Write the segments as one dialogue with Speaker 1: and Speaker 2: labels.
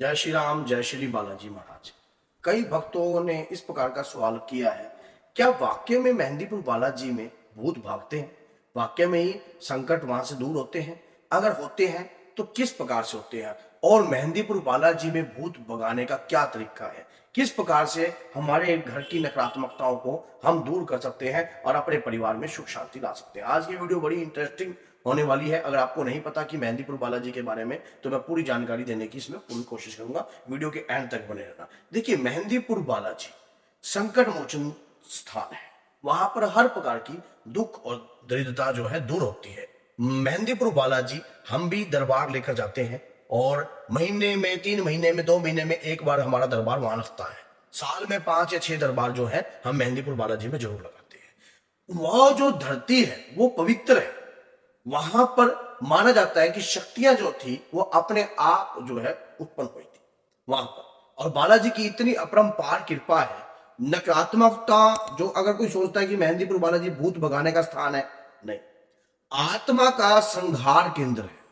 Speaker 1: जय श्री राम, जय श्री बालाजी महाराज। कई भक्तों ने इस प्रकार का सवाल किया है, क्या वाकई में मेहंदीपुर बालाजी में भूत भागते हैं? वाकई में ही संकट वहां से दूर होते हैं? अगर होते हैं तो किस प्रकार से होते हैं? और मेहंदीपुर बालाजी में भूत भगाने का क्या तरीका है? किस प्रकार से हमारे घर की नकारात्मकताओं को हम दूर कर सकते हैं और अपने परिवार में सुख शांति ला सकते हैं? आज की वीडियो बड़ी इंटरेस्टिंग होने वाली है। अगर आपको नहीं पता कि मेहंदीपुर बालाजी के बारे में, तो मैं पूरी जानकारी देने की इसमें पूरी कोशिश करूंगा। वीडियो के एंड तक बने रहना। देखिए, मेहंदीपुर बालाजी संकट मोचन स्थान है। वहां पर हर प्रकार की दुख और दरिद्रता जो है दूर होती है। मेहंदीपुर बालाजी हम भी दरबार लेकर जाते हैं और महीने में, 3 महीने में, 2 महीने में एक बार हमारा दरबार वहां लगता है। साल में 5 या 6 दरबार जो है हम मेहंदीपुर बालाजी में जरूर लगाते हैं। वह जो धरती है वो पवित्र है। वहां पर माना जाता है कि शक्तियां जो थी वो अपने आप जो है उत्पन्न हुई थी वहां पर। और बालाजी की इतनी अपरंपार कृपा है। नकारात्मकता जो, अगर कोई सोचता है कि मेहंदीपुर बालाजी भूत भगाने का स्थान है, नहीं, आत्मा का संहार केंद्र है।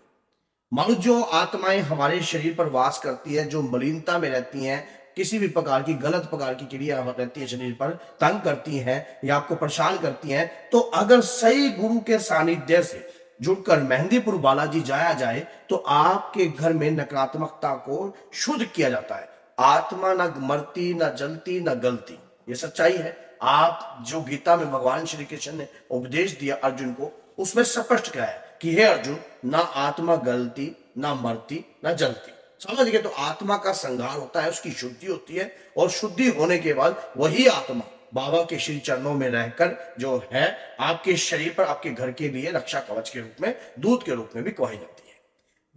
Speaker 1: मानो जो आत्माएं हमारे शरीर पर वास करती है, जो मलिनता में रहती हैं, किसी भी प्रकार की गलत प्रकार की क्रिया रहती है, शरीर पर तंग करती हैं या आपको परेशान करती हैं, तो अगर सही गुरु के सानिध्य से जुड़कर मेहंदीपुर बालाजी जाया जाए तो आपके घर में नकारात्मकता को शुद्ध किया जाता है। आत्मा न मरती, न जलती, न गलती, ये सच्चाई है। आप जो गीता में भगवान श्री कृष्ण ने उपदेश दिया अर्जुन को, उसमें स्पष्ट कहा है कि हे अर्जुन, ना आत्मा गलती, ना मरती, ना जलती। समझ गए? तो आत्मा का संहार होता है, उसकी शुद्धि होती है, और शुद्धि होने के बाद वही आत्मा बाबा के श्री चरणों में रहकर जो है आपके शरीर पर, आपके घर के लिए रक्षा कवच के रूप में, दूत के रूप में भी कही जाती है।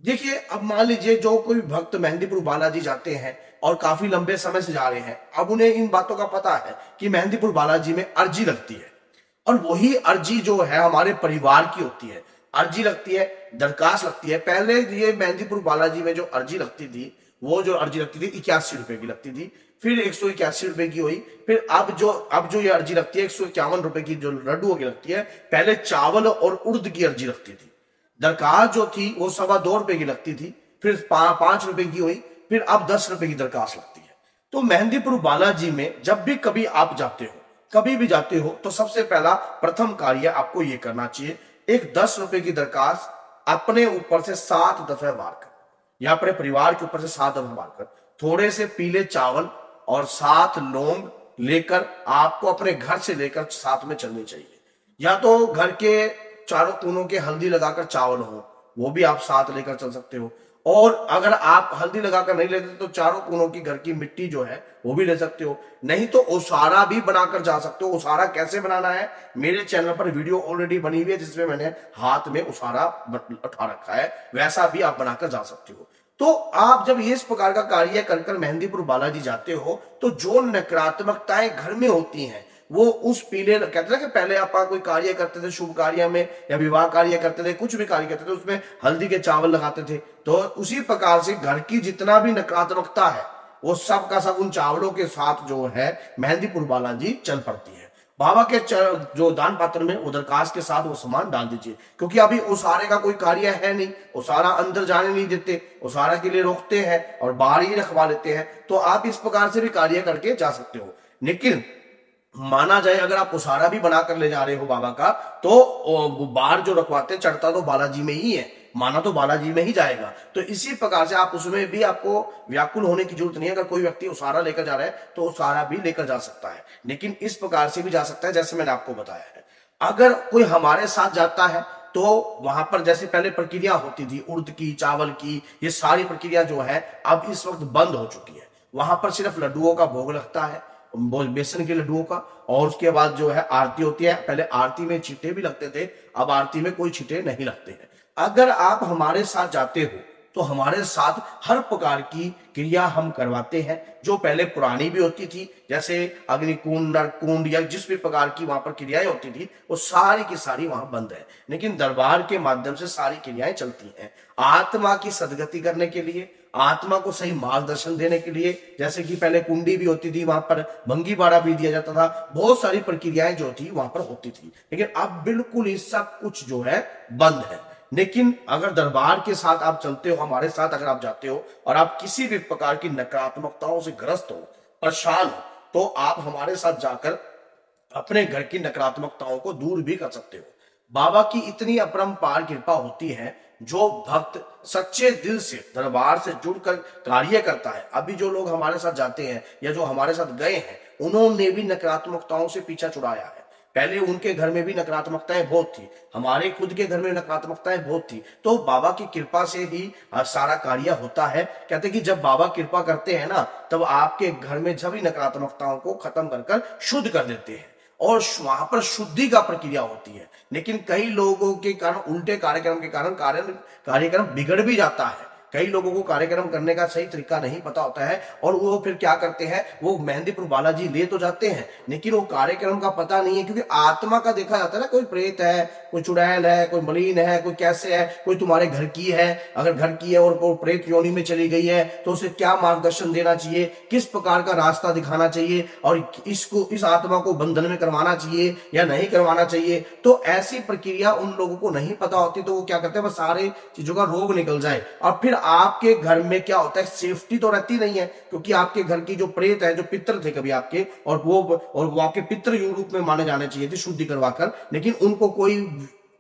Speaker 1: देखिए, अब मान लीजिए जो कोई भक्त मेहंदीपुर बालाजी जाते हैं और काफी लंबे समय से जा रहे हैं, अब उन्हें इन बातों का पता है कि मेहंदीपुर बालाजी में अर्जी लगती है, और वही अर्जी जो है हमारे परिवार की होती है। अर्जी लगती है, दरखास्त लगती है। पहले ये मेहंदीपुर बालाजी में जो अर्जी लगती थी, वो जो अर्जी लगती थी 81 रुपए की लगती थी, फिर 181 रुपए की हुई, फिर अब जो ये अर्जी लगती है 151 रुपए की, जो लड्डुओं की लगती है। पहले चावल और उड़द की अर्जी लगती थी। दरखास्त जो थी वो 2.25 रुपए की लगती थी, फिर 5 रुपए की हुई, फिर अब 10 रुपए की दरखास्त लगती है। तो मेहंदीपुर बालाजी में जब भी कभी आप जाते हो, कभी भी जाते हो, तो सबसे पहला प्रथम कार्य आपको यह करना चाहिए, एक 10 रुपए की दरखास्त अपने ऊपर से 7 दफे वार कर, या अपने परिवार के ऊपर से 7 दफे वार कर, थोड़े से पीले चावल और 7 लौंग लेकर आपको अपने घर से लेकर साथ में चलनी चाहिए। या तो घर के चारों कोनों के हल्दी लगाकर चावल हो, वो भी आप साथ लेकर चल सकते हो। और अगर आप हल्दी लगाकर नहीं लेते तो चारों कोनों की घर की मिट्टी जो है वो भी ले सकते हो। नहीं तो ओसारा भी बनाकर जा सकते हो। ओसारा कैसे बनाना है, मेरे चैनल पर वीडियो ऑलरेडी बनी हुई है, जिसमें मैंने हाथ में ओसारा उठा रखा है, वैसा भी आप बनाकर जा सकते हो। तो आप जब इस प्रकार का कार्य कर मेहंदीपुर बालाजी जाते हो, तो जो नकारात्मकताएं घर में होती हैं वो उस पीले, कहते हैं कि पहले आप कोई कार्य करते थे, शुभ कार्य में या विवाह कार्य करते थे, कुछ भी कार्य करते थे, उसमें हल्दी के चावल लगाते थे। तो उसी प्रकार से घर की जितना भी नकारात्मकता है वो सब का सब उन चावलों के साथ जो है मेहंदीपुर बालाजी चल पड़ती है। बाबा के जो दान पात्र में वो दरखास्त के साथ वो सामान डाल दीजिए, क्योंकि अभी उसारे का कोई कार्य है नहीं, उसारा अंदर जाने नहीं देते, उसारा के लिए रोकते हैं और बाहर ही रखवा लेते हैं। तो आप इस प्रकार से भी कार्य करके जा सकते हो। लेकिन माना जाए अगर आप उसारा भी बनाकर ले जा रहे हो बाबा का, तो बाहर जो रखवाते हैं, चढ़ता तो बालाजी में ही है, माना तो बालाजी में ही जाएगा। तो इसी प्रकार से आप उसमें भी आपको व्याकुल होने की जरूरत नहीं है। अगर कोई व्यक्ति उसारा लेकर जा रहा है तो उसारा भी लेकर जा सकता है, लेकिन इस प्रकार से भी जा सकता है जैसे मैंने आपको बताया है। अगर कोई हमारे साथ जाता है तो वहां पर जैसे पहले प्रक्रिया होती थी उड़द की, चावल की, ये सारी प्रक्रिया जो है अब इस वक्त बंद हो चुकी है। वहां पर सिर्फ लड्डुओं का भोग लगता है, बेसन के लड्डुओं का, और उसके बाद जो है आरती होती है। पहले आरती में छींटे भी लगते थे, अब आरती में कोई छींटे नहीं लगते हैं। अगर आप हमारे साथ जाते हो तो हमारे साथ हर प्रकार की क्रिया हम करवाते हैं, जो पहले पुरानी भी होती थी, जैसे अग्निकुंड, कुंड या जिस भी प्रकार की वहां पर क्रियाएं होती थी, वो सारी की सारी वहां बंद है। लेकिन दरबार के माध्यम से सारी क्रियाएं चलती हैं, आत्मा की सदगति करने के लिए, आत्मा को सही मार्गदर्शन देने के लिए। जैसे कि पहले कुंडी भी होती थी, वहां पर भंगी बाड़ा भी दिया जाता था, बहुत सारी प्रक्रियाएं जो थी वहां पर होती थी। लेकिन अब बिल्कुल ये सब कुछ जो है बंद है। लेकिन अगर दरबार के साथ आप चलते हो, हमारे साथ अगर आप जाते हो और आप किसी भी प्रकार की नकारात्मकताओं से ग्रस्त हो, परेशान हो, तो आप हमारे साथ जाकर अपने घर की नकारात्मकताओं को दूर भी कर सकते हो। बाबा की इतनी अपरंपार कृपा होती है, जो भक्त सच्चे दिल से दरबार से जुड़कर कार्य करता है। अभी जो लोग हमारे साथ जाते हैं या जो हमारे साथ गए हैं, उन्होंने भी नकारात्मकताओं से पीछा छुड़ाया है। पहले उनके घर में भी नकारात्मकताएं बहुत थी, हमारे खुद के घर में नकारात्मकताएं बहुत थी, तो बाबा की कृपा से ही सारा कार्य होता है। कहते कि जब बाबा कृपा करते हैं ना, तब आपके घर में सभी नकारात्मकताओं को खत्म कर कर शुद्ध कर देते हैं और वहां पर शुद्धि का प्रक्रिया होती है। लेकिन कई लोगों के कारण, उल्टे कार्यक्रम के कारण कार्यक्रम बिगड़ भी जाता है। कई लोगों को कार्यक्रम करने का सही तरीका नहीं पता होता है और वो फिर क्या करते हैं, वो मेहंदीपुर बालाजी ले तो जाते हैं, लेकिन वो कार्यक्रम का पता नहीं है। क्योंकि आत्मा का देखा जाता है ना, कोई प्रेत है, कोई चुड़ैल है, कोई मलिन है, कोई कैसे है, कोई तुम्हारे घर की है। अगर घर की है और वो प्रेत योनि में चली गई है, तो उसे क्या मार्गदर्शन देना चाहिए, किस प्रकार का रास्ता दिखाना चाहिए, और इस आत्मा को बंधन में करवाना चाहिए या नहीं करवाना चाहिए। तो ऐसी प्रक्रिया उन लोगों को नहीं पता होती, तो वो क्या करते हैं, बस सारे चीजों का रोग निकल जाए। और फिर आपके घर में क्या होता है, सेफ्टी तो रहती नहीं है, क्योंकि आपके घर की जो प्रेत है, जो पितर थे कभी आपके, और वो आपके पितर रूप में माने जाने चाहिए थे शुद्धि करवाकर, लेकिन उनको कोई,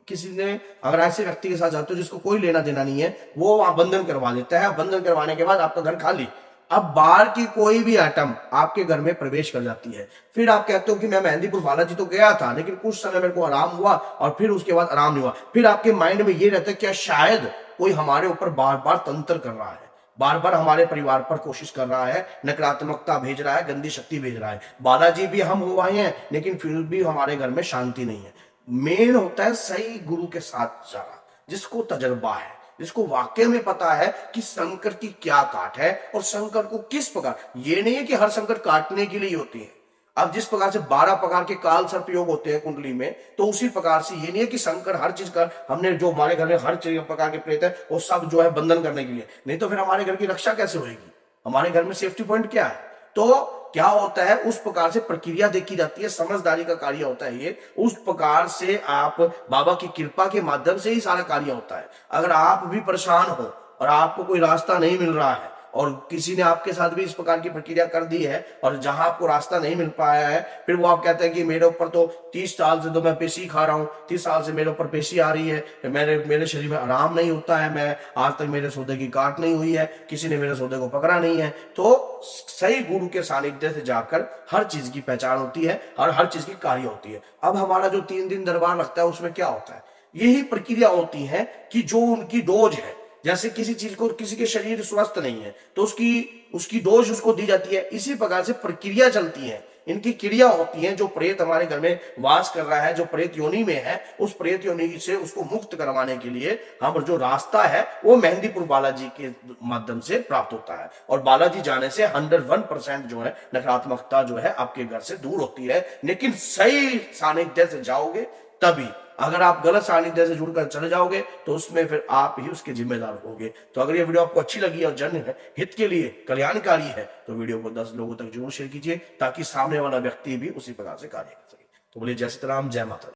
Speaker 1: किसी ने अगर ऐसे व्यक्ति के साथ जाते हो जिसको कोई लेना देना नहीं है, वो वहां बंधन करवा देता है। बंधन करवाने के बाद आपका घर खाली। अब बाहर की कोई भी आइटम आपके घर में प्रवेश कर जाती है। फिर आप कहते हो कि मैं मेहंदीपुर बालाजी तो गया था, लेकिन कुछ समय मेरे को आराम हुआ और फिर उसके बाद आराम नहीं हुआ। फिर आपके माइंड में ये रहता है क्या शायद कोई हमारे ऊपर बार बार तंत्र कर रहा है, बार बार हमारे परिवार पर कोशिश कर रहा है, नकारात्मकता भेज रहा है, गंदी शक्ति भेज रहा है। बालाजी भी हम हुआ हैं, लेकिन फिर भी हमारे घर में शांति नहीं है। मेन होता है सही गुरु के साथ जाना, जिसको तजर्बा है, जिसको वाकई में पता है कि संकट की क्या काट है और संकट को किस प्रकार। ये नहीं है कि हर संकट काटने के लिए होती है। अब जिस प्रकार से 12 प्रकार के काल सर्प योग होते हैं कुंडली में, तो उसी प्रकार से ये नहीं है कि संकट हर चीज का, हमने जो हमारे घर में हर चीज प्रकार के प्रेत है वो सब जो है बंधन करने के लिए, नहीं तो फिर हमारे घर की रक्षा कैसे होगी, हमारे घर में सेफ्टी पॉइंट क्या है। तो क्या होता है, उस प्रकार से प्रक्रिया देखी जाती है, समझदारी का कार्य होता है ये। उस प्रकार से आप बाबा की कृपा के माध्यम से ही सारा कार्य होता है। अगर आप भी परेशान हो और आपको कोई रास्ता नहीं मिल रहा है और किसी ने आपके साथ भी इस प्रकार की प्रक्रिया कर दी है और जहां आपको रास्ता नहीं मिल पाया है, फिर वो आप कहते हैं कि मेरे ऊपर तो 30 साल से तो मैं पेशी खा रहा हूँ, 30 साल से मेरे ऊपर पेशी आ रही है, मेरे शरीर में आराम नहीं होता है, मैं आज तक मेरे सौदे की काट नहीं हुई है, किसी ने मेरे सौदे को पकड़ा नहीं है। तो सही गुरु के सानिध्य से जाकर हर चीज की पहचान होती है और हर चीज की कार्य होती है। अब हमारा जो 3 दिन दरबार लगता है, उसमें क्या होता है, यही प्रक्रिया होती है कि जो उनकी डोज है, जैसे किसी चीज को, किसी के शरीर स्वस्थ नहीं है तो उसकी डोज उसको दी जाती है। इसी प्रकार से प्रक्रिया चलती है, इनकी क्रिया होती है। जो प्रेत हमारे घर में वास कर रहा है, जो प्रेत योनि में है, उस प्रेत योनि से उसको मुक्त करवाने के लिए हम जो रास्ता है वो मेहंदीपुर बालाजी के माध्यम से प्राप्त होता है। और बालाजी जाने से 101% जो है नकारात्मकता जो है आपके घर से दूर होती है। लेकिन सही सानिध्य से जाओगे तभी। अगर आप गलत सानिध्य से जुड़कर चले जाओगे तो उसमें फिर आप ही उसके जिम्मेदार होगे। तो अगर ये वीडियो आपको अच्छी लगी और जन हित के लिए कल्याणकारी है, तो वीडियो को 10 लोगों तक जरूर शेयर कीजिए, ताकि सामने वाला व्यक्ति भी उसी प्रकार से कार्य कर सके। तो बोलिए जय सीता राम, जय माता दी।